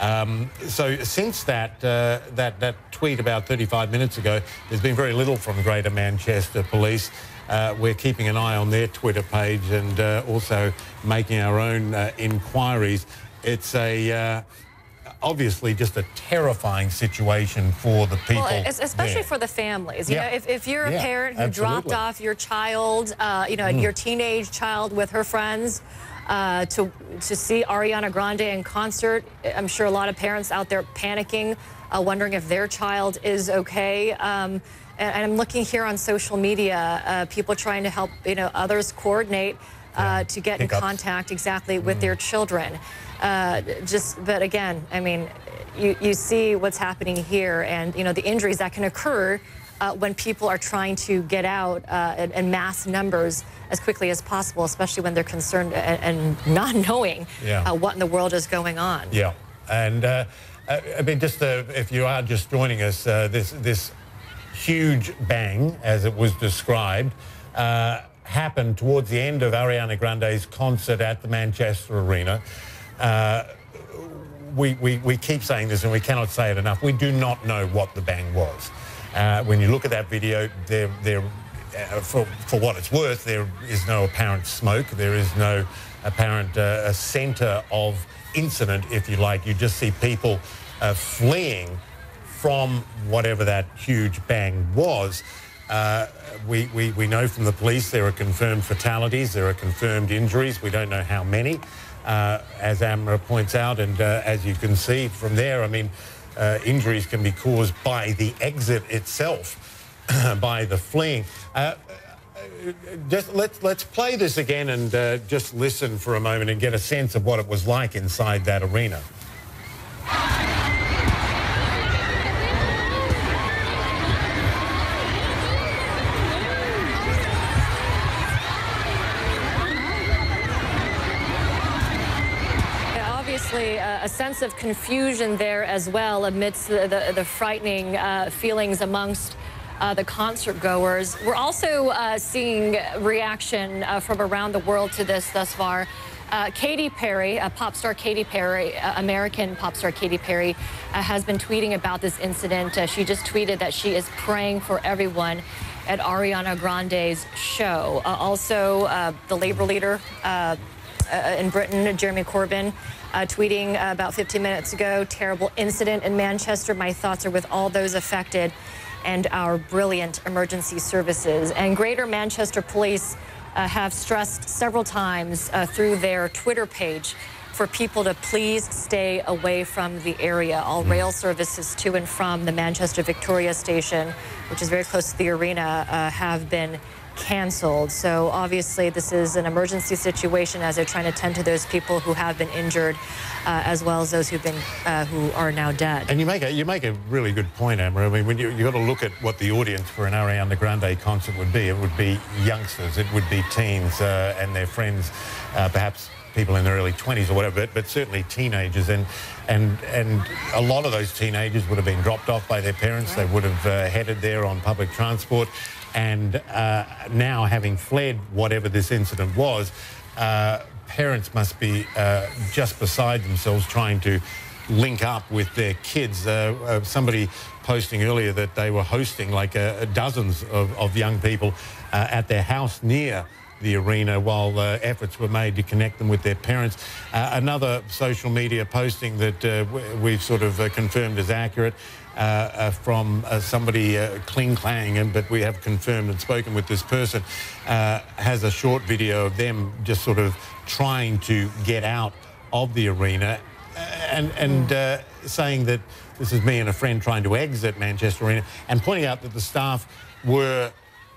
So since that tweet about 35 minutes ago, there's been very little from Greater Manchester Police. We're keeping an eye on their Twitter page and also making our own inquiries. It's obviously just a terrifying situation for the people. Well, especially for the families. You know, if you're a parent who dropped off your child, your teenage child with her friends, to see Ariana Grande in concert, I'm sure a lot of parents out there panicking, wondering if their child is okay. And I'm looking here on social media, people trying to help, others coordinate to get in contact with their children. But again, I mean, you see what's happening here, and the injuries that can occur when people are trying to get out in mass numbers as quickly as possible, especially when they're concerned and not knowing what in the world is going on. Yeah, and I mean, just if you are just joining us, this huge bang, as it was described, happened towards the end of Ariana Grande's concert at the Manchester Arena. We keep saying this and we cannot say it enough. We do not know what the bang was. When you look at that video, for what it's worth, there is no apparent smoke. There is no apparent centre of incident, if you like. You just see people fleeing from whatever that huge bang was. We know from the police there are confirmed fatalities, there are confirmed injuries. We don't know how many, as Amra points out, and as you can see from there, I mean, injuries can be caused by the exit itself, by the fleeing. Just let's play this again and just listen for a moment and get a sense of what it was like inside that arena. A sense of confusion there as well amidst the frightening feelings amongst the concert goers. We're also seeing reaction from around the world to this thus far. Katy Perry, pop star Katy Perry, American pop star Katy Perry, has been tweeting about this incident. She just tweeted that she is praying for everyone at Ariana Grande's show. Also, the Labour leader in Britain, Jeremy Corbyn, tweeting about 15 minutes ago, terrible incident in Manchester. My thoughts are with all those affected and our brilliant emergency services. And Greater Manchester Police have stressed several times through their Twitter page for people to please stay away from the area. All rail services to and from the Manchester Victoria station, which is very close to the arena, have been canceled. So obviously this is an emergency situation as they're trying to tend to those people who have been injured, as well as those who are now dead. And you make a really good point, Amber. I mean, when you got to look at what the audience for an Ariana Grande concert would be. It would be youngsters, it would be teens and their friends, perhaps people in their early 20s or whatever, but certainly teenagers, and a lot of those teenagers would have been dropped off by their parents. They would have headed there on public transport. And now, having fled whatever this incident was, parents must be just beside themselves trying to link up with their kids. Somebody posting earlier that they were hosting like dozens of young people at their house near the arena while efforts were made to connect them with their parents. Another social media posting that we've sort of confirmed is accurate from somebody, Kling Klang, but we have confirmed and spoken with this person, has a short video of them just sort of trying to get out of the arena and saying that this is me and a friend trying to exit Manchester Arena, and pointing out that the staff were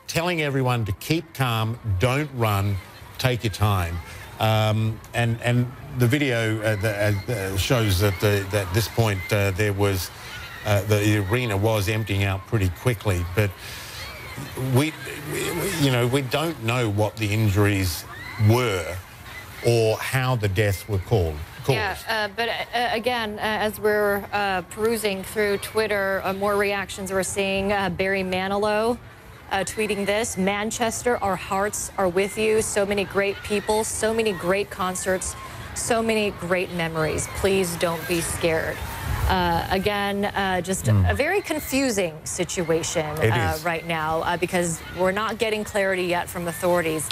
telling everyone to keep calm, don't run, take your time. And the video shows that at this point there was the arena was emptying out pretty quickly, but we don't know what the injuries were or how the deaths were caused. Yeah, but again, as we're perusing through Twitter, more reactions we're seeing. Barry Manilow tweeting this: Manchester, our hearts are with you. So many great people, so many great concerts so many great memories. Please don't be scared. Again, just a very confusing situation right now because we're not getting clarity yet from authorities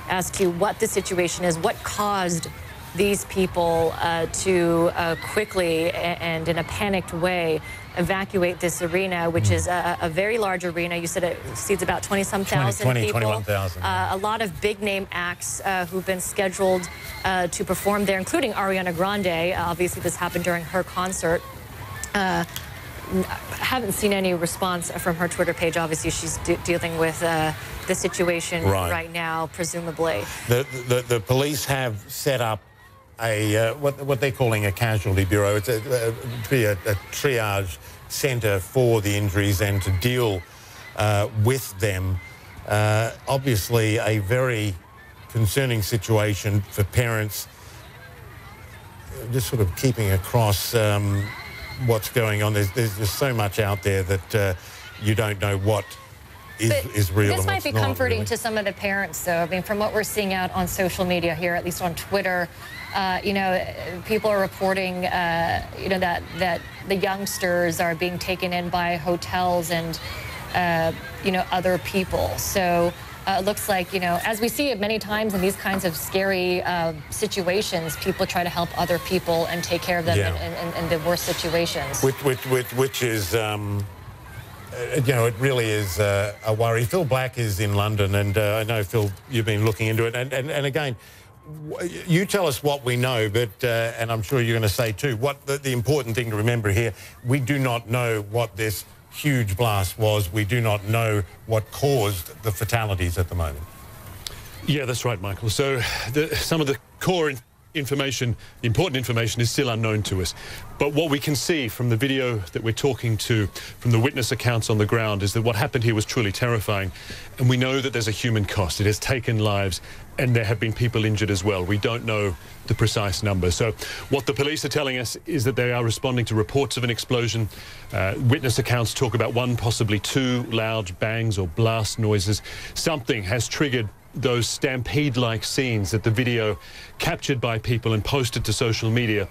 as to what the situation is, what caused these people to quickly and in a panicked way evacuate this arena, which is a very large arena. You said it seats about 20-some thousand people. 21,000. A lot of big-name acts who've been scheduled to perform there, including Ariana Grande. Obviously, this happened during her concert. Haven't seen any response from her Twitter page. Obviously, she's dealing with the situation right now, presumably. The police have set up a what they're calling a casualty bureau. It's a triage centre for the injuries and to deal with them. Obviously, a very concerning situation for parents. Just sort of keeping across what's going on. There's just so much out there that you don't know what is real. This might be comforting really to some of the parents, though. I mean, from what we're seeing out on social media here, at least on Twitter, you know, people are reporting, you know, that the youngsters are being taken in by hotels and, you know, other people. So it looks like, you know, as we see it many times in these kinds of scary situations, people try to help other people and take care of them in the worst situations. Which is, you know, it really is a worry. Phil Black is in London, and I know, Phil, you've been looking into it. And again, you tell us what we know, but, and I'm sure you're going to say too, what the important thing to remember here, we do not know what this huge blast was. We do not know what caused the fatalities at the moment. Yeah, that's right, Michael. So some of the core information, important information, is still unknown to us. But what we can see from the video that we're talking to, from the witness accounts on the ground, is that what happened here was truly terrifying. And we know that there's a human cost. It has taken lives, and there have been people injured as well. We don't know the precise number. So what the police are telling us is that they are responding to reports of an explosion. Witness accounts talk about one, possibly two loud bangs or blast noises. Something has triggered those stampede-like scenes that the video captured by people and posted to social media,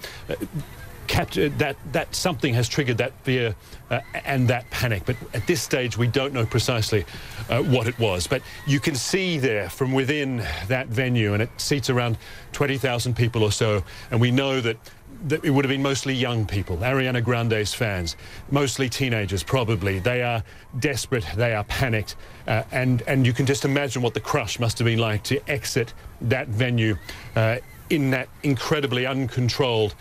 that something has triggered that fear and that panic. But at this stage, we don't know precisely what it was. But you can see there from within that venue, and it seats around 20,000 people or so, and we know that it would have been mostly young people, Ariana Grande's fans, mostly teenagers probably. They are desperate, they are panicked, and you can just imagine what the crush must have been like to exit that venue in that incredibly uncontrolled,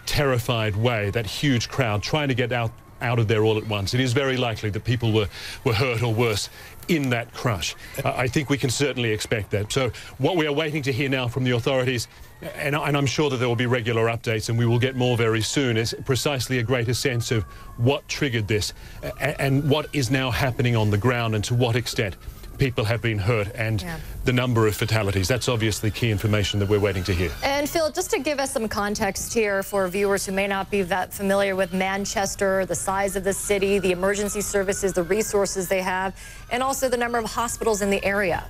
terrified way, that huge crowd trying to get out of there all at once. It is very likely that people were hurt or worse in that crush. I think we can certainly expect that. So what we are waiting to hear now from the authorities, and I'm sure that there will be regular updates, and we will get more very soon, is precisely a greater sense of what triggered this and what is now happening on the ground and to what extent people have been hurt and the number of fatalities. That's obviously key information that we're waiting to hear. And Phil, just to give us some context here for viewers who may not be that familiar with Manchester, the size of the city, the emergency services, the resources they have, and also the number of hospitals in the area.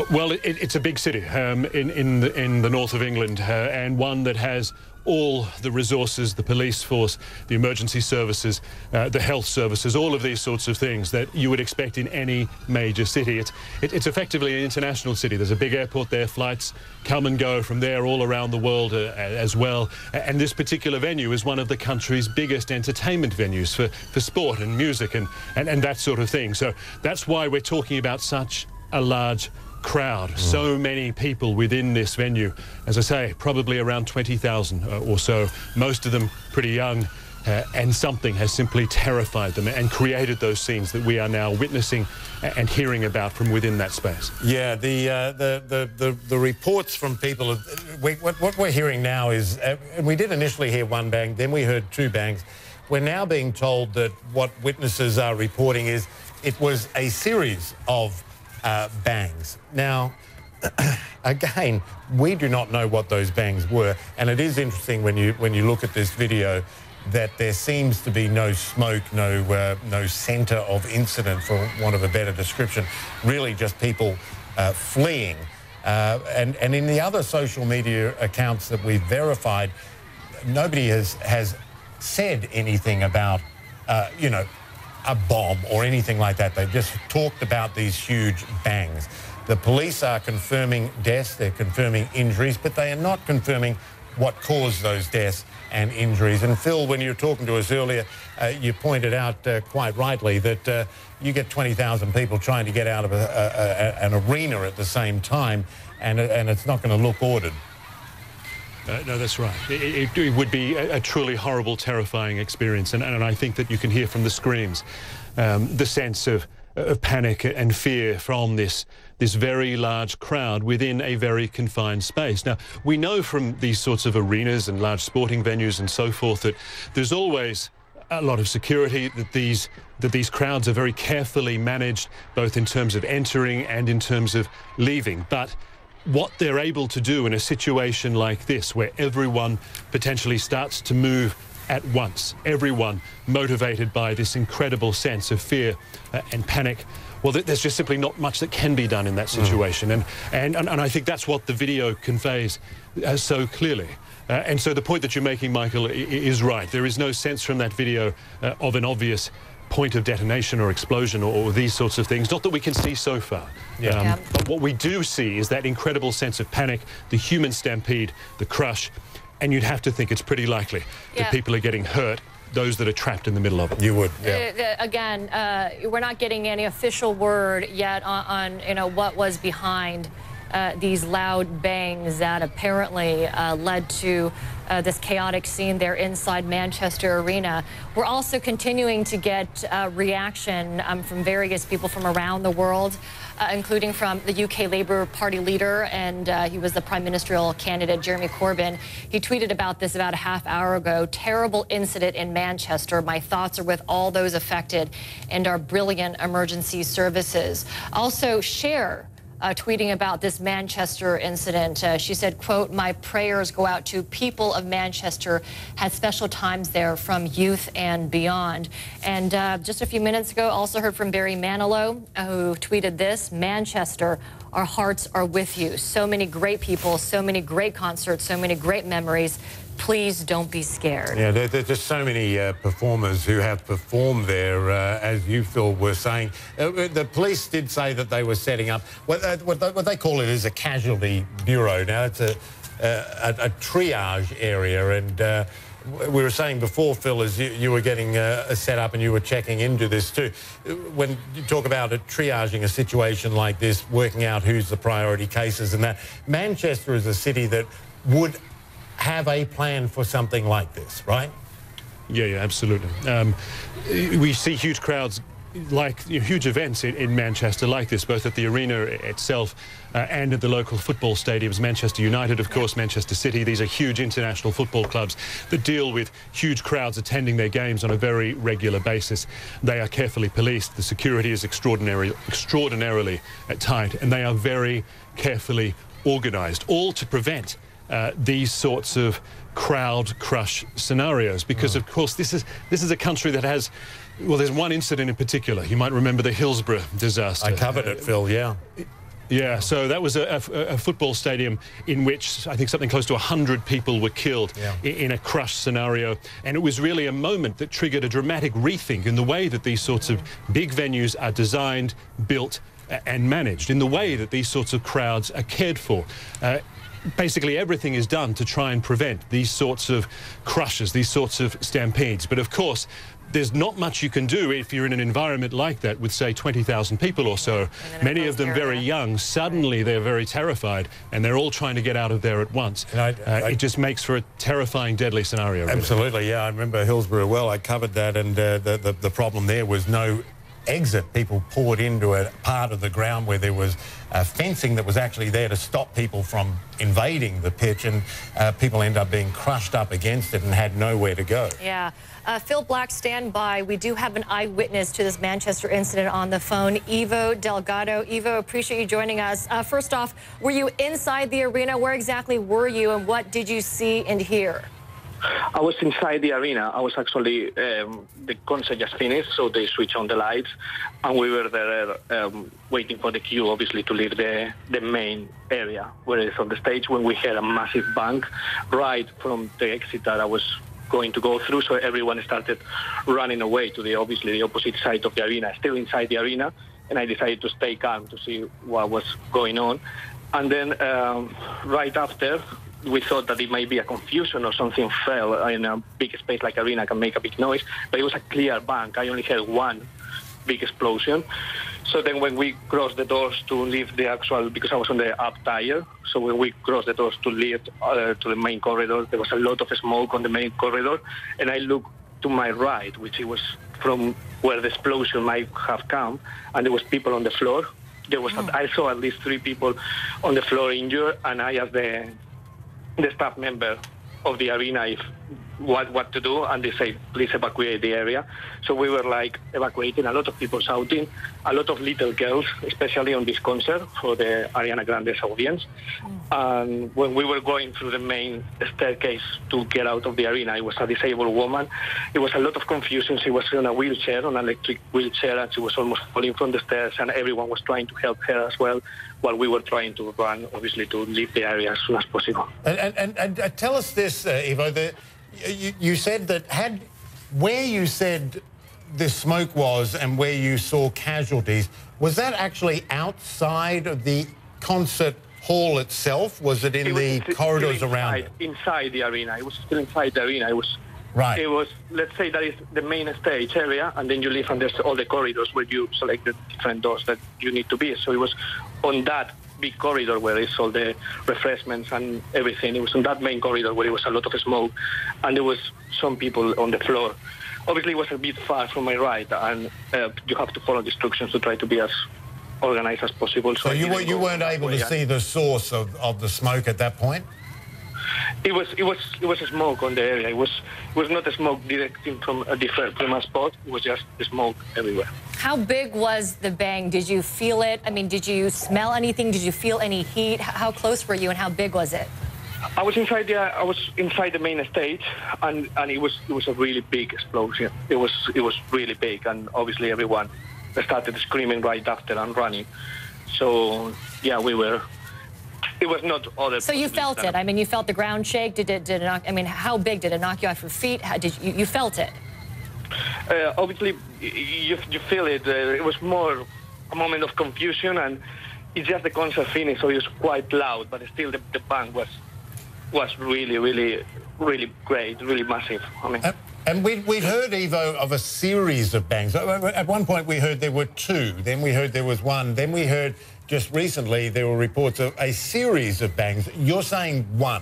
Well, it's a big city in the north of England, and one that has all the resources, the police force, the emergency services, the health services, all of these sorts of things that you would expect in any major city. It's effectively an international city. There's a big airport there. Flights come and go from there all around the world as well. And this particular venue is one of the country's biggest entertainment venues for sport and music and that sort of thing. So that's why we're talking about such a large crowd, so many people within this venue. As I say, probably around 20,000 or so, most of them pretty young, and something has simply terrified them and created those scenes that we are now witnessing and hearing about from within that space. Yeah, the reports from people, what we're hearing now is, we did initially hear one bang, then we heard two bangs. We're now being told that what witnesses are reporting is it was a series of bangs. Now, again, we do not know what those bangs were, and it is interesting when you look at this video that there seems to be no smoke, no centre of incident, for want of a better description. Really, just people fleeing And in the other social media accounts that we've verified, nobody has said anything about, you know, a bomb or anything like that. They've just talked about these huge bangs. The police are confirming deaths, they're confirming injuries, but they are not confirming what caused those deaths and injuries. And Phil, when you were talking to us earlier, you pointed out quite rightly that you get 20,000 people trying to get out of an arena at the same time, and it's not going to look ordered. No, that's right. It would be a truly horrible, terrifying experience. And I think that you can hear from the screams the sense of panic and fear from this very large crowd within a very confined space. Now, we know from these sorts of arenas and large sporting venues and so forth that there's always a lot of security, that these crowds are very carefully managed, both in terms of entering and in terms of leaving. But what they're able to do in a situation like this, where everyone potentially starts to move at once, everyone motivated by this incredible sense of fear and panic, well, there's just simply not much that can be done in that situation. And I think that's what the video conveys so clearly. And so the point that you're making, Michael, is right. There is no sense from that video of an obvious point of detonation or explosion or these sorts of things, not that we can see so far. But what we do see is that incredible sense of panic, the human stampede, the crush, and you'd have to think it's pretty likely that people are getting hurt, those that are trapped in the middle of it. You would, again, we're not getting any official word yet on you know, what was behind these loud bangs that apparently led to this chaotic scene there inside Manchester Arena. We're also continuing to get reaction from various people from around the world, including from the UK Labour Party leader, and he was the prime ministerial candidate, Jeremy Corbyn. He tweeted about this about a half hour ago. Terrible incident in Manchester. My thoughts are with all those affected and our brilliant emergency services. Also, Cher tweeting about this Manchester incident. She said, quote, my prayers go out to people of Manchester, had special times there from youth and beyond. And just a few minutes ago, also heard from Barry Manilow, who tweeted this, Manchester, our hearts are with you. So many great people, so many great concerts, so many great memories. Please don't be scared. Yeah, there's just so many performers who have performed there, as you, Phil, were saying. The police did say that they were setting up what they call it is a casualty bureau. Now, it's a triage area, and we were saying before, Phil, as you were getting set up and you were checking into this too, when you talk about triaging a situation like this, working out who's the priority cases and that, Manchester is a city that would have a plan for something like this, right? Yeah, absolutely. We see huge crowds, like huge events in Manchester like this, both at the arena itself and at the local football stadiums. Manchester United, of course, Manchester City. These are huge international football clubs that deal with huge crowds attending their games on a very regular basis. They are carefully policed. The security is extraordinarily tight, and they are very carefully organised, all to prevent these sorts of crowd crush scenarios, because of course this is a country that has, well, there's one incident in particular. You might remember the Hillsborough disaster. I covered it, Phil. Yeah, so that was a football stadium in which I think something close to 100 people were killed in a crush scenario, and it was really a moment that triggered a dramatic rethink in the way that these sorts of big venues are designed, built and managed, in the way that these sorts of crowds are cared for. Basically, everything is done to try and prevent these sorts of crushes, these sorts of stampedes. But of course, there's not much you can do if you're in an environment like that with, say, 20,000 people or so, many of them very young. Suddenly, they're very terrified, and they're all trying to get out of there at once. It just makes for a terrifying, deadly scenario. Really. Absolutely, yeah. I remember Hillsborough well. I covered that, and the problem there was no exit. People poured into a part of the ground where there was fencing that was actually there to stop people from invading the pitch, and people end up being crushed up against it and had nowhere to go. Yeah. Phil Black, stand by. We do have an eyewitness to this Manchester incident on the phone, Ivo Delgado. Ivo, appreciate you joining us. First off, were you inside the arena? Where exactly were you, and what did you see and hear? I was inside the arena. I was actually, the concert just finished, so they switched on the lights, and we were there waiting for the queue, obviously, to leave the main area where it's on the stage, when we heard a massive bang right from the exit that I was going to go through, so everyone started running away to obviously the opposite side of the arena, still inside the arena, and I decided to stay calm to see what was going on. And then right after, we thought that it might be a confusion or something fell in a big space like arena can make a big noise, but it was a clear bang. I only heard one big explosion. So then when we crossed the doors to leave the actual, because I was on the up tier, so when we crossed the doors to leave to the main corridor, there was a lot of smoke on the main corridor, and I looked to my right, which it was from where the explosion might have come, and there was people on the floor. There was, I saw at least 3 people on the floor injured, and I asked the staff member of the arena if what to do, and they say, please evacuate the area. So we were like evacuating, a lot of people shouting, a lot of little girls, especially on this concert for the Ariana Grande's audience. And when we were going through the main staircase to get out of the arena, it was a disabled woman. It was a lot of confusion. She was in a wheelchair, on an electric wheelchair, and she was almost falling from the stairs, and everyone was trying to help her as well, while we were trying to run, obviously, to leave the area as soon as possible. And tell us this, Ivo, you said that where you said the smoke was and where you saw casualties, was that actually outside of the concert hall itself? Was it in the corridors around it? Inside the arena. It was still inside the arena. It was, right. It was, let's say that is the main stage area, and then you leave and there's all the corridors where you select the different doors that you need to be. So it was on that big corridor where it's all the refreshments and everything. It was on that main corridor where it was a lot of smoke, and there was some people on the floor. Obviously, it was a bit far from my right, and you have to follow the instructions to try to be as organized as possible. So you weren't able to see the source of the smoke at that point? It was a smoke on the area. It was not a smoke directing from a spot. It was just smoke everywhere. How big was the bang? Did you feel it? I mean, did you smell anything? Did you feel any heat? How close were you, and how big was it? I was inside the main stage, and it was a really big explosion. It was really big, and obviously everyone started screaming right after and running. So yeah, we were. It was not other. So you felt it. I mean, you felt the ground shake. Did it knock? I mean, how big did it knock you off your feet? You felt it? Obviously, you feel it. It was more a moment of confusion, and it's just the concert finished, so it was quite loud. But still, the bang was really, really, really great, really massive. I mean. And we'd heard, Ivo, of a series of bangs. At one point we heard there were 2, then we heard there was 1, then we heard just recently there were reports of a series of bangs. You're saying 1?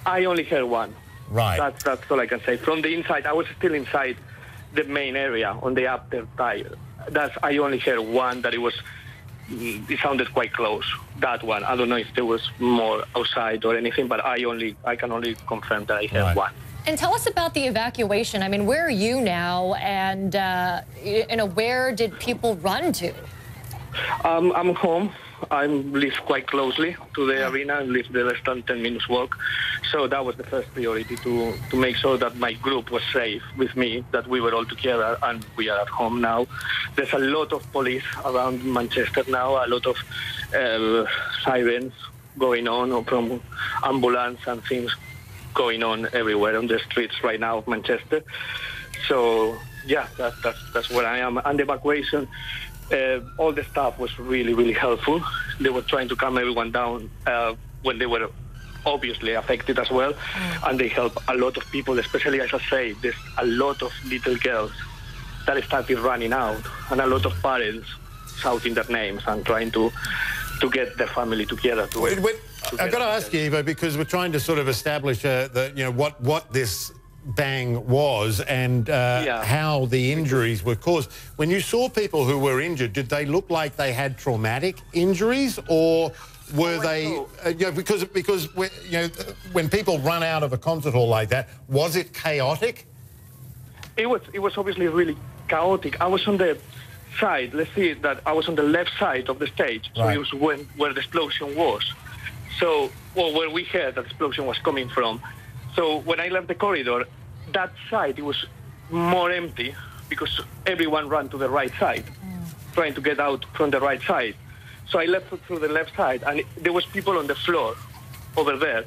I only heard 1. Right. That's all I can say. From the inside, I was still inside the main area on the upper tire. I only heard 1 that it sounded quite close, that one. I don't know if there was more outside or anything, but I can only confirm that I heard 1. And tell us about the evacuation. I mean, where are you now, and where did people run to? I'm home. I live quite closely to the arena and live less than 10 minutes walk. So that was the first priority, to make sure that my group was safe with me, that we were all together, and we are at home now. There's a lot of police around Manchester now, a lot of sirens going on from ambulance and things going on everywhere on the streets right now of Manchester. So yeah, that's where I am. And the evacuation, all the staff was really, really helpful. They were trying to calm everyone down when they were obviously affected as well. And they helped a lot of people, especially, as I say, there's a lot of little girls that started running out, and a lot of parents shouting their names and trying to get their family together. I've got to ask you, Ivo, because we're trying to sort of establish what this bang was and how the injuries were caused. When you saw people who were injured, did they look like they had traumatic injuries, or were they? Because when people run out of a concert hall like that, was it chaotic? It was obviously really chaotic. I was on the side. Let's see that I was on the left side of the stage, so it was where the explosion was. So, where we heard that explosion was coming from. So when I left the corridor, that side, it was more empty because everyone ran to the right side, trying to get out from the right side. So I left through the left side, and there was people on the floor over there.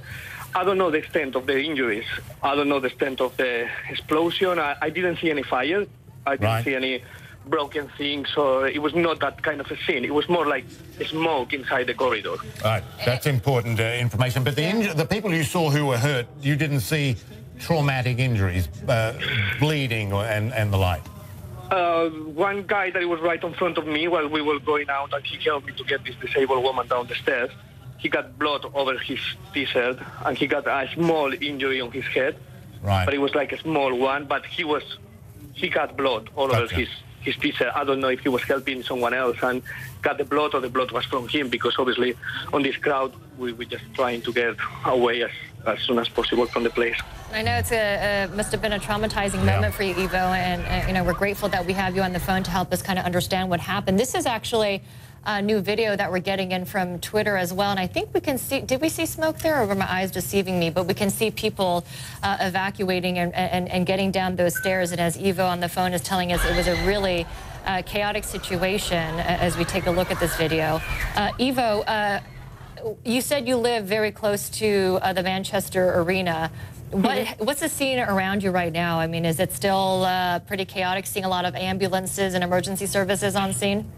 I don't know the extent of the injuries. I don't know the extent of the explosion. I didn't see any fire. I didn't see any broken things, or it was not that kind of a scene. It was more like smoke inside the corridor. Right, that's important information. But the people you saw who were hurt, you didn't see traumatic injuries, bleeding and the like? One guy that was right in front of me while we were going out, and he helped me to get this disabled woman down the stairs. He got blood over his t-shirt, and he got a small injury on his head. Right. But it was like a small one, but he got blood all over his t-shirt. I don't know if he was helping someone else and got the blood, or the blood was from him, because obviously on this crowd we were just trying to get away as soon as possible from the place. I know it must have been a traumatizing moment for you, Ivo, and you know, we're grateful that we have you on the phone to help us kind of understand what happened. This is actually a new video that we're getting in from Twitter as well, and I think we can see, did we see smoke there, or were my eyes deceiving me? But we can see people evacuating and getting down those stairs, and as Ivo on the phone is telling us, it was a really chaotic situation as we take a look at this video. Ivo, you said you live very close to the Manchester Arena. What's the scene around you right now? I mean, is it still pretty chaotic, seeing a lot of ambulances and emergency services on scene?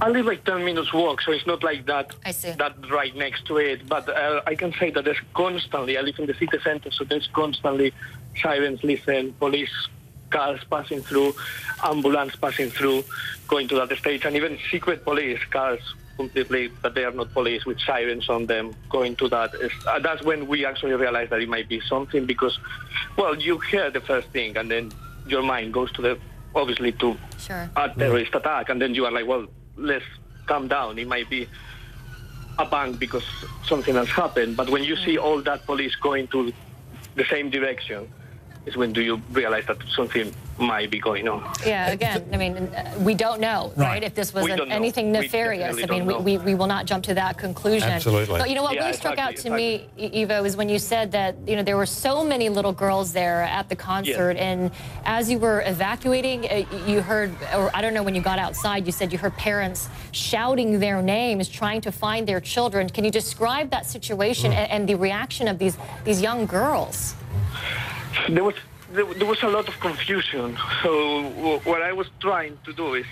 I live like 10 minutes walk, so it's not like that. I see. That right next to it. But I can say that there's constantly, I live in the city center, so there's constantly sirens, listen, police cars passing through, ambulance passing through, going to that stage, and even secret police cars completely, but they are not police, with sirens on them, going to that. That's when we actually realized that it might be something, because, well, you hear the first thing, and then your mind goes to obviously to a terrorist attack, and then you are like, well, let's calm down. It might be a bank because something has happened. But when you see all that police going to the same direction, is when do you realize that something might be going on. Yeah, again, I mean, we don't know, right? If this was anything nefarious. I mean, we will not jump to that conclusion. Absolutely. But you know what really struck out to me, Ivo, is when you said that, you know, there were so many little girls there at the concert, and as you were evacuating, you heard, or I don't know, when you got outside, you said you heard parents shouting their names, trying to find their children. Can you describe that situation and the reaction of these young girls? There was a lot of confusion. So what I was trying to do is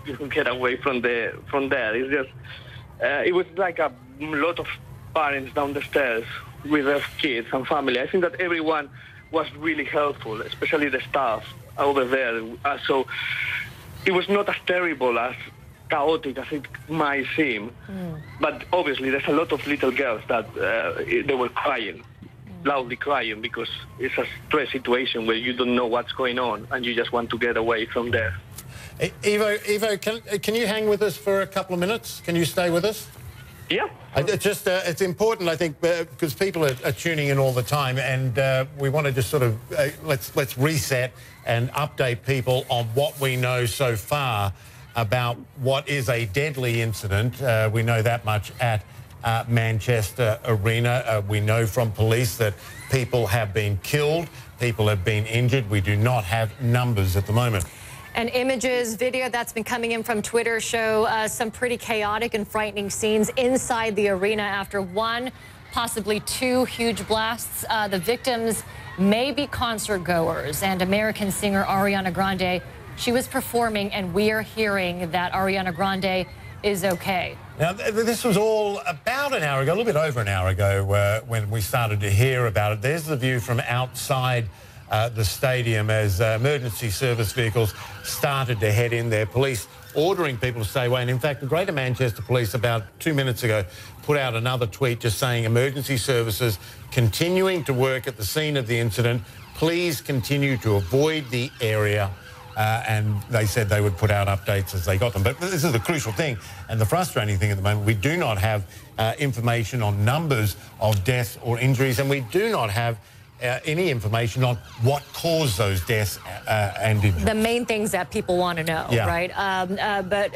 to get away from there. It's just it was like a lot of parents down the stairs with their kids and family. I think that everyone was really helpful, especially the staff over there. So it was not as terrible, as chaotic as it might seem. But obviously there's a lot of little girls that they were crying, loudly crying, because it's a stress situation where you don't know what's going on and you just want to get away from there. Ivo, can you hang with us for a couple of minutes? Can you stay with us? Yeah. It's important, I think, because people are tuning in all the time, and we want to just sort of let's reset and update people on what we know so far about what is a deadly incident. We know that much at Manchester Arena. We know from police that people have been killed, people have been injured. We do not have numbers at the moment. And images, video that's been coming in from Twitter show some pretty chaotic and frightening scenes inside the arena after one, possibly two huge blasts. The victims may be concert goers, and American singer Ariana Grande, she was performing, and we are hearing that Ariana Grande is okay. Now, this was all about an hour ago, a little bit over an hour ago, when we started to hear about it. There's the view from outside the stadium as emergency service vehicles started to head in there. Police ordering people to stay away. And in fact, the Greater Manchester Police about 2 minutes ago put out another tweet just saying emergency services continuing to work at the scene of the incident. Please continue to avoid the area. And they said they would put out updates as they got them. But this is the crucial thing and the frustrating thing at the moment. We do not have information on numbers of deaths or injuries, and we do not have any information on what caused those deaths and injuries. The main things that people want to know, right? But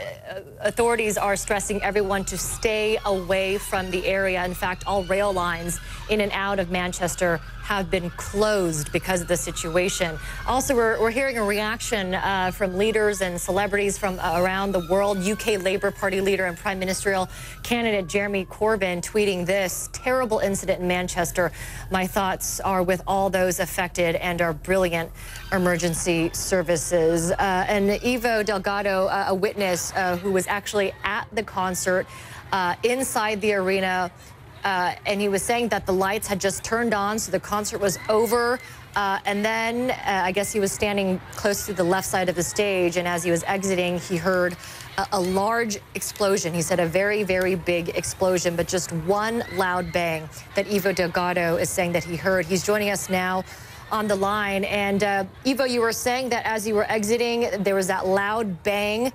authorities are stressing everyone to stay away from the area. In fact, all rail lines in and out of Manchester have been closed because of the situation. Also, we're hearing a reaction from leaders and celebrities from around the world. UK Labour Party leader and prime ministerial candidate Jeremy Corbyn tweeting this terrible incident in Manchester. My thoughts are with all those affected and our brilliant emergency services. And Ivo Delgado, a witness who was actually at the concert inside the arena, and he was saying that the lights had just turned on, so the concert was over. And then I guess he was standing close to the left side of the stage, and as he was exiting, he heard a large explosion. He said a very, very big explosion, but just one loud bang that Ivo Delgado is saying that he heard. He's joining us now on the line. And Ivo, you were saying that as you were exiting, there was that loud bang,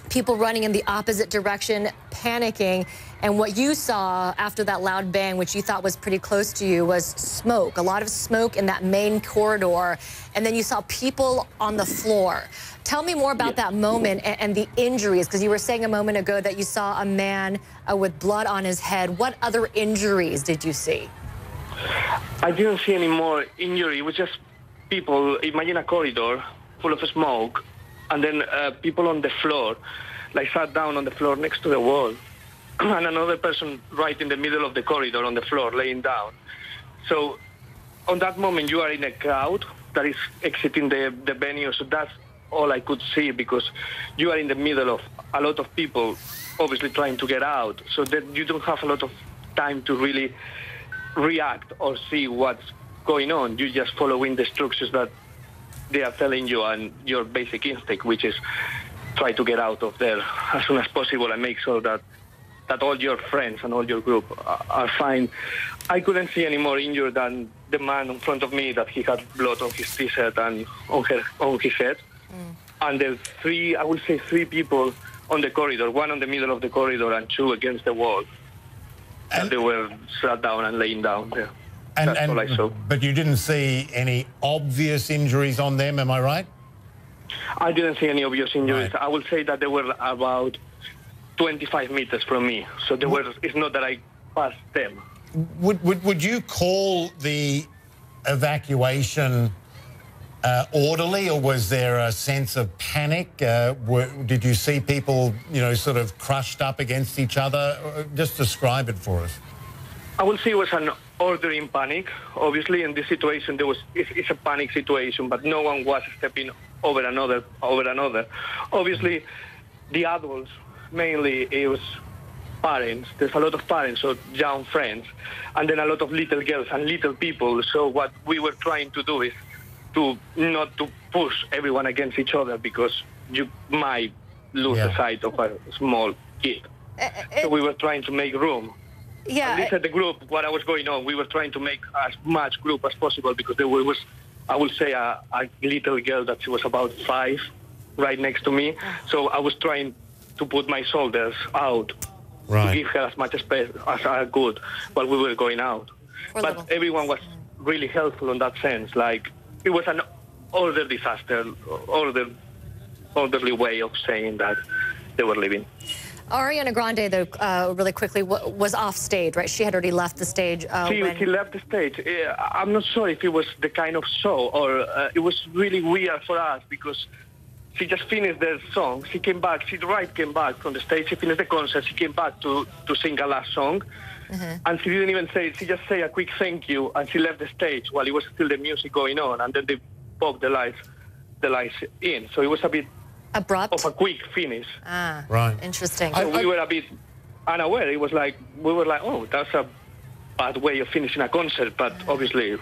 people running in the opposite direction, panicking. And what you saw after that loud bang, which you thought was pretty close to you, was smoke, a lot of smoke in that main corridor. And then you saw people on the floor. Tell me more about that moment and the injuries, because you were saying a moment ago that you saw a man with blood on his head. What other injuries did you see? I didn't see any more injury. It was just people, imagine a corridor full of smoke, and then people on the floor, like sat down on the floor next to the wall. And another person right in the middle of the corridor on the floor, laying down. So on that moment, you are in a crowd that is exiting the venue. So that's all I could see, because you are in the middle of a lot of people, obviously trying to get out. So that you don't have a lot of time to really react or see what's going on. You're just following the instructions that they are telling you and your basic instinct, which is try to get out of there as soon as possible and make sure that all your friends and all your group are fine. I couldn't see any more injured than the man in front of me, that he had blood on his T-shirt and on his head. And there's I would say three people on the corridor, one on the middle of the corridor and two against the wall. And they were sat down and laying down there. That's all I saw. But you didn't see any obvious injuries on them, am I right? I didn't see any obvious injuries. Right. I would say that they were about 25 meters from me. So they were. It's not that I passed them. Would you call the evacuation orderly, or was there a sense of panic? Did you see people, sort of crushed up against each other? Just describe it for us. I would say it was an order in panic. Obviously, in this situation, it's a panic situation, but no one was stepping over another. Obviously, the adults, mainly it was parents. There's a lot of parents, so young friends, and then a lot of little girls and little people. So what we were trying to do is not to push everyone against each other, because you might lose the sight of a small kid. So we were trying to make room. Yeah. At least at the group, what was going on, we were trying to make as much group as possible, because there was, I would say, a little girl that she was about 5 right next to me. So I was trying to put my shoulders out to give her as much space as I could while we were going out. But everyone was really helpful in that sense. Like, it was an order disaster, orderly way of saying that they were leaving. Ariana Grande, though, really quickly, was off stage, right? She had already left the stage. She left the stage. I'm not sure if it was the kind of show, or it was really weird for us, because she just finished the song. She came back. She came back from the stage. She finished the concert. She came back to sing a last song. And she didn't even say, she just said a quick thank you, and she left the stage while it was still the music going on, and then they popped the lights in. So it was a bit abrupt of a quick finish. Right. Interesting. So we were a bit unaware. It was like, we were like, oh, that's a bad way of finishing a concert, but obviously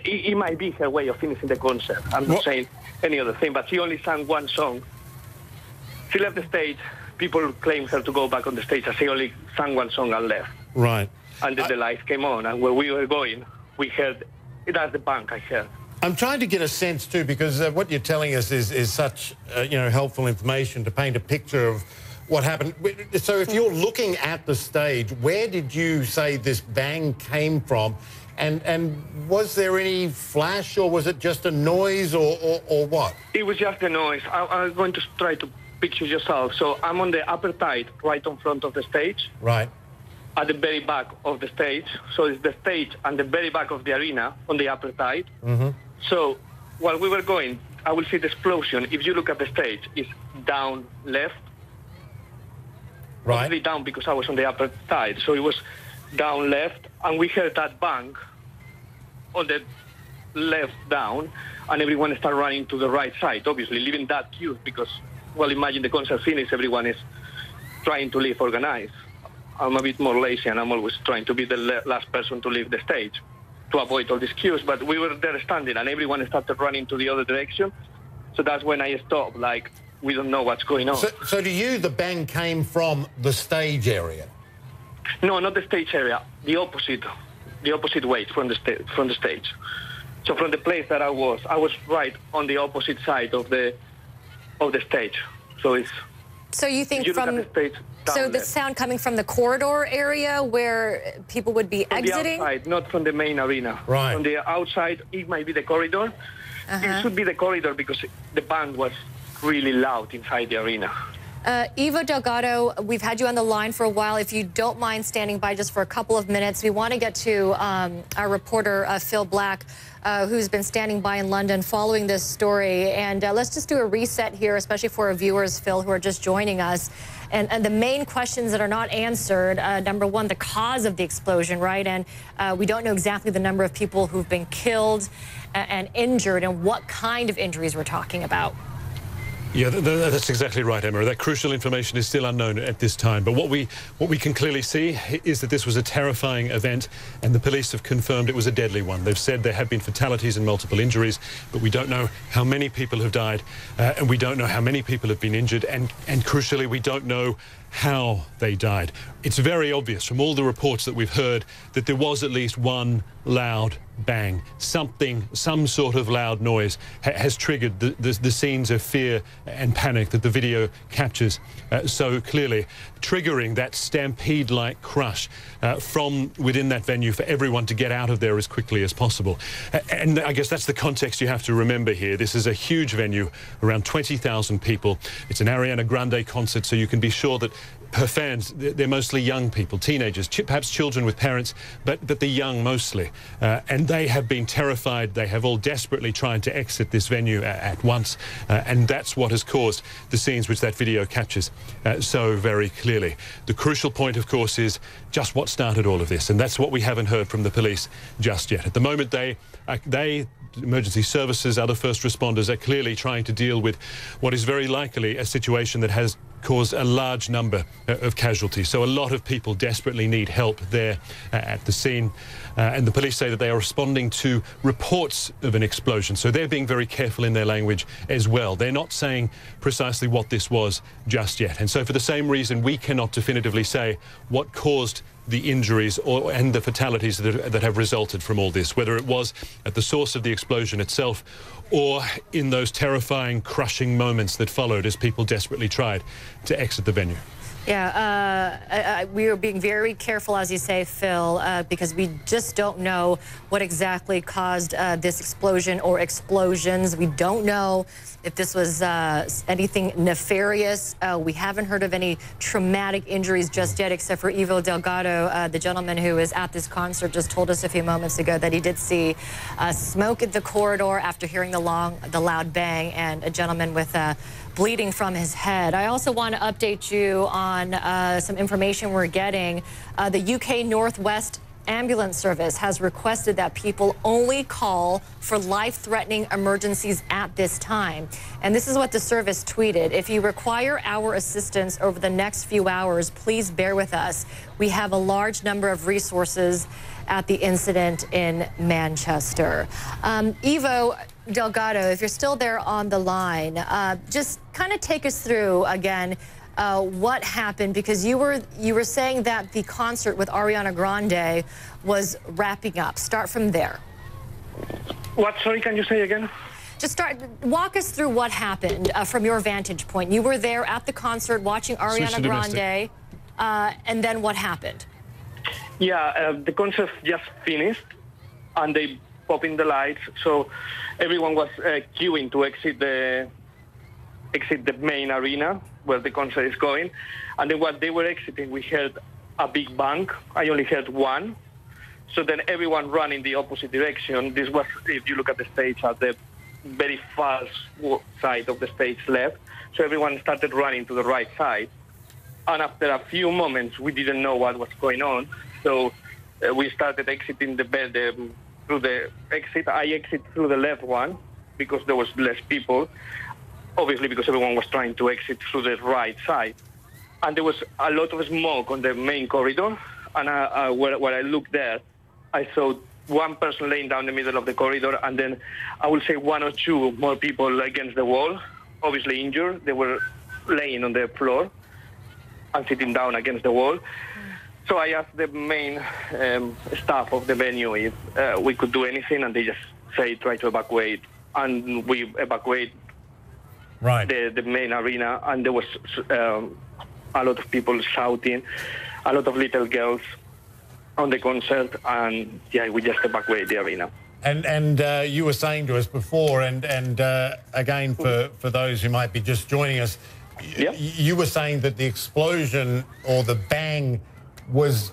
it might be her way of finishing the concert. I'm not saying any other thing, but she only sang one song. She left the stage. People claimed her to go back on the stage, and she only sang one song and left. Right. And then the lights came on, and where we were going, we heard, that's the bank I heard. I'm trying to get a sense too, because what you're telling us is such helpful information to paint a picture of what happened. So if you're looking at the stage, where did you say this bang came from? And was there any flash, or was it just a noise, or what? It was just a noise. I'm going to try to picture yourself. So I'm on the upper side, right in front of the stage. Right. at the very back of the stage. So it's the stage and the very back of the arena on the upper side. So while we were going, I will see the explosion. If you look at the stage, it's down left. Right. Obviously down because I was on the upper side. So it was down left, and we heard that bang on the left down, and everyone started running to the right side, obviously, leaving that queue because, well, imagine the concert finished, everyone is trying to leave organized. I'm a bit more lazy, and I'm always trying to be the last person to leave the stage to avoid all these queues, but we were there standing, and everyone started running to the other direction. So that's when I stopped, like, we don't know what's going on. So to you, the bang came from the stage area? No, not the stage area, the opposite way from the stage. So from the place that I was right on the opposite side of the stage. So it's. So you think from the stage, so the sound coming from the corridor area where people would be exiting? The outside, not from the main arena. Right. On the outside, it might be the corridor. It should be the corridor because the band was really loud inside the arena. Ivo Delgado, we've had you on the line for a while. If you don't mind standing by just for a couple of minutes, we want to get to our reporter, Phil Black, who's been standing by in London following this story. And let's just do a reset here, especially for our viewers, Phil, who are just joining us. And the main questions that are not answered, number one, the cause of the explosion, right? And we don't know exactly the number of people who've been killed and injured and what kind of injuries we're talking about. Yeah, that's exactly right, Emma. That crucial information is still unknown at this time. But what we can clearly see is that this was a terrifying event, and the police have confirmed it was a deadly one. They've said there have been fatalities and multiple injuries, but we don't know how many people have died, and we don't know how many people have been injured, and crucially, we don't know how they died. It's very obvious from all the reports that we've heard that there was at least one loud bang. Some sort of loud noise has triggered the scenes of fear and panic that the video captures so clearly, triggering that stampede-like crush from within that venue for everyone to get out of there as quickly as possible. And I guess that's the context you have to remember here. This is a huge venue, around 20,000 people. It's an Ariana Grande concert, so you can be sure that her fans, they're mostly young people, teenagers, perhaps children with parents, but the young mostly. And they have been terrified. They have all desperately tried to exit this venue at once. And that's what has caused the scenes which that video captures so very clearly. The crucial point, of course, is just what started all of this. And that's what we haven't heard from the police just yet. At the moment, they emergency services, other first responders are clearly trying to deal with what is very likely a situation that has caused a large number of casualties. So a lot of people desperately need help there at the scene. And the police say that they are responding to reports of an explosion. So they're being very careful in their language as well. They're not saying precisely what this was just yet. And so for the same reason, we cannot definitively say what caused the injuries and the fatalities that have resulted from all this, whether it was at the source of the explosion itself or in those terrifying, crushing moments that followed as people desperately tried to exit the venue. Yeah, we are being very careful, as you say, Phil, because we just don't know what exactly caused this explosion or explosions. We don't know if this was anything nefarious. We haven't heard of any traumatic injuries just yet, except for Ivo Delgado, the gentleman who was at this concert, just told us a few moments ago that he did see smoke in the corridor after hearing the loud bang, and a gentleman with bleeding from his head. I also want to update you on some information we're getting. The UK Northwest Ambulance Service has requested that people only call for life-threatening emergencies at this time. And this is what the service tweeted: if you require our assistance over the next few hours, please bear with us. We have a large number of resources at the incident in Manchester. Ivo Delgado, if you're still there on the line, just kind of take us through again what happened, because you were saying that the concert with Ariana Grande was wrapping up. Start from there. What? Sorry, can you say again? Just walk us through what happened from your vantage point. You were there at the concert watching Ariana Grande, and then what happened? Yeah, the concert just finished, and they popped in the lights, so everyone was queuing to exit the main arena where the concert is going. And then while they were exiting, we heard a big bang. I only heard one. So then everyone ran in the opposite direction. This was, if you look at the stage, at the very far side of the stage left. So everyone started running to the right side. And after a few moments, we didn't know what was going on. So we started exiting the bed through the exit. I exit through the left one because there was less people. Obviously, because everyone was trying to exit through the right side. And there was a lot of smoke on the main corridor. And when I looked there, I saw one person laying down in the middle of the corridor, and then I would say one or two more people against the wall, obviously injured. They were laying on the floor and sitting down against the wall. So I asked the main staff of the venue if we could do anything, and they just say try to evacuate. And we evacuate the main arena, and there was a lot of people shouting, a lot of little girls on the concert, and yeah, we just evacuate the arena. And you were saying to us before, and again for those who might be just joining us, you were saying that the explosion or the bang was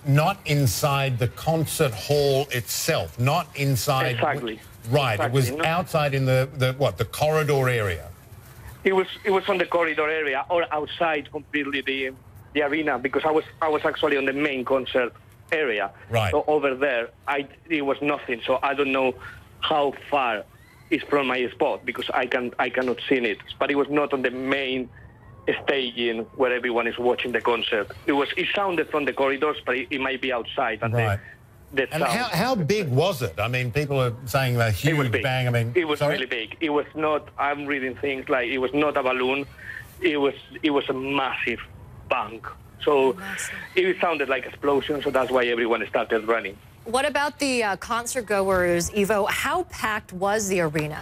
not inside the concert hall itself, not inside. Exactly. Right. Exactly. It was outside in the corridor area. It was on the corridor area or outside completely the arena, because I was actually on the main concert area. Right. So over there, it was nothing. So I don't know how far it's from my spot, because I cannot see it. But it was not on the main staging where everyone is watching the concert. It sounded from the corridors, but it might be outside. And right. And how big was it? I mean, people are saying a huge bang. I mean, it was really big. It was not. I'm reading things like it was not a balloon. It was a massive bang. So it sounded like explosion. So that's why everyone started running. What about the concert goers, Ivo? How packed was the arena?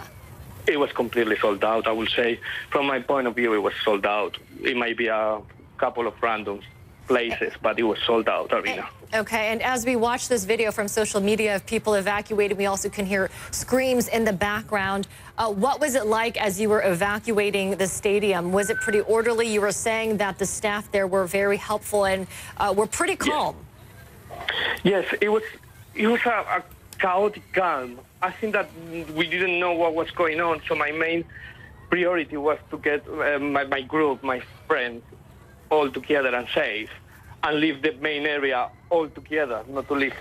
It was completely sold out, I would say. From my point of view, it was sold out. It might be a couple of random places, but it was sold out arena. Okay, and as we watch this video from social media of people evacuating, we also can hear screams in the background. What was it like as you were evacuating the stadium? Was it pretty orderly? You were saying that the staff there were very helpful and were pretty calm. Yes, it was a chaotic calm. I think that we didn't know what was going on, so my main priority was to get my group, my friends, all together and safe, and leave the main area all together, not to leave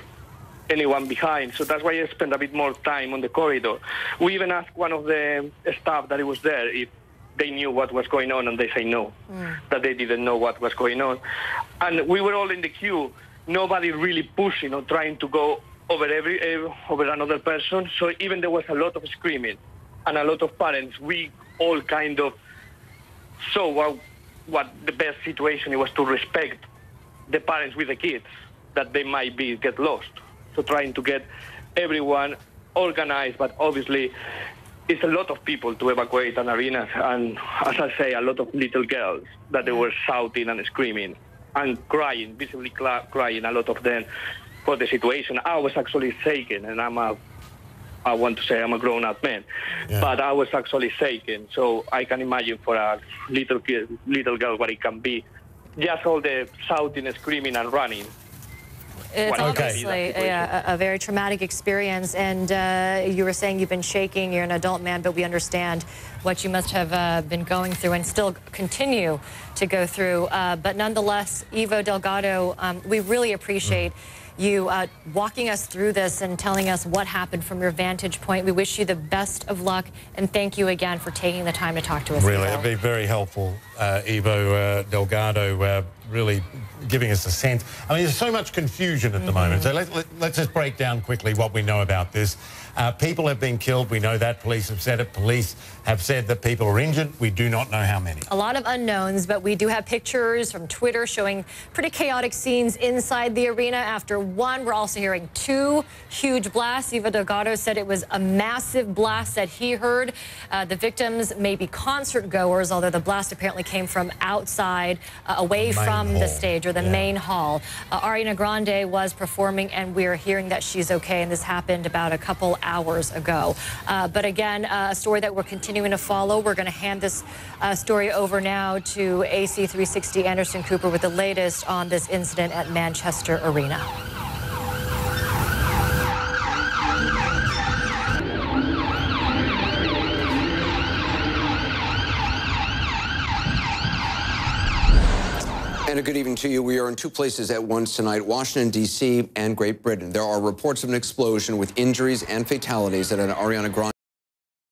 anyone behind. So that's why I spent a bit more time on the corridor. We even asked one of the staff that was there if they knew what was going on, and they say no, that they didn't know what was going on. And we were all in the queue, nobody really pushing or trying to go over another person. So even there was a lot of screaming and a lot of parents. We all kind of saw what the best situation was to respect the parents with the kids, that they might get lost. So trying to get everyone organized, but obviously it's a lot of people to evacuate an arena, and as I say, a lot of little girls that they were shouting and screaming and crying, visibly crying, a lot of them, for the situation. I was actually shaken, and I want to say I'm a grown-up man, but I was actually shaken. So I can imagine for a little girl what it can be. Just all the shouting, screaming, and running. It's obviously a very traumatic experience, and you were saying you've been shaking. You're an adult man, but we understand what you must have been going through and still continue to go through. But nonetheless, Ivo Delgado, we really appreciate you walking us through this and telling us what happened from your vantage point. We wish you the best of luck, and thank you again for taking the time to talk to us. Really, it'd be very helpful, Ivo Delgado, really giving us a sense. I mean, there's so much confusion at the moment. So let's just break down quickly what we know about this. People have been killed. We know that. Police have said it. Police have said that people are injured. We do not know how many. A lot of unknowns, but we do have pictures from Twitter showing pretty chaotic scenes inside the arena. After one, we're also hearing two huge blasts. Ivo Delgado said it was a massive blast that he heard. The victims may be concert goers, although the blast apparently came from outside, away from from the stage, or the main hall. Ariana Grande was performing, and we're hearing that she's okay, and this happened about a couple hours ago. But again, a story that we're continuing to follow. We're going to hand this story over now to AC360 Anderson Cooper with the latest on this incident at Manchester Arena. And a good evening to you. We are in two places at once tonight, Washington, D.C. and Great Britain. There are reports of an explosion with injuries and fatalities at an Ariana Grande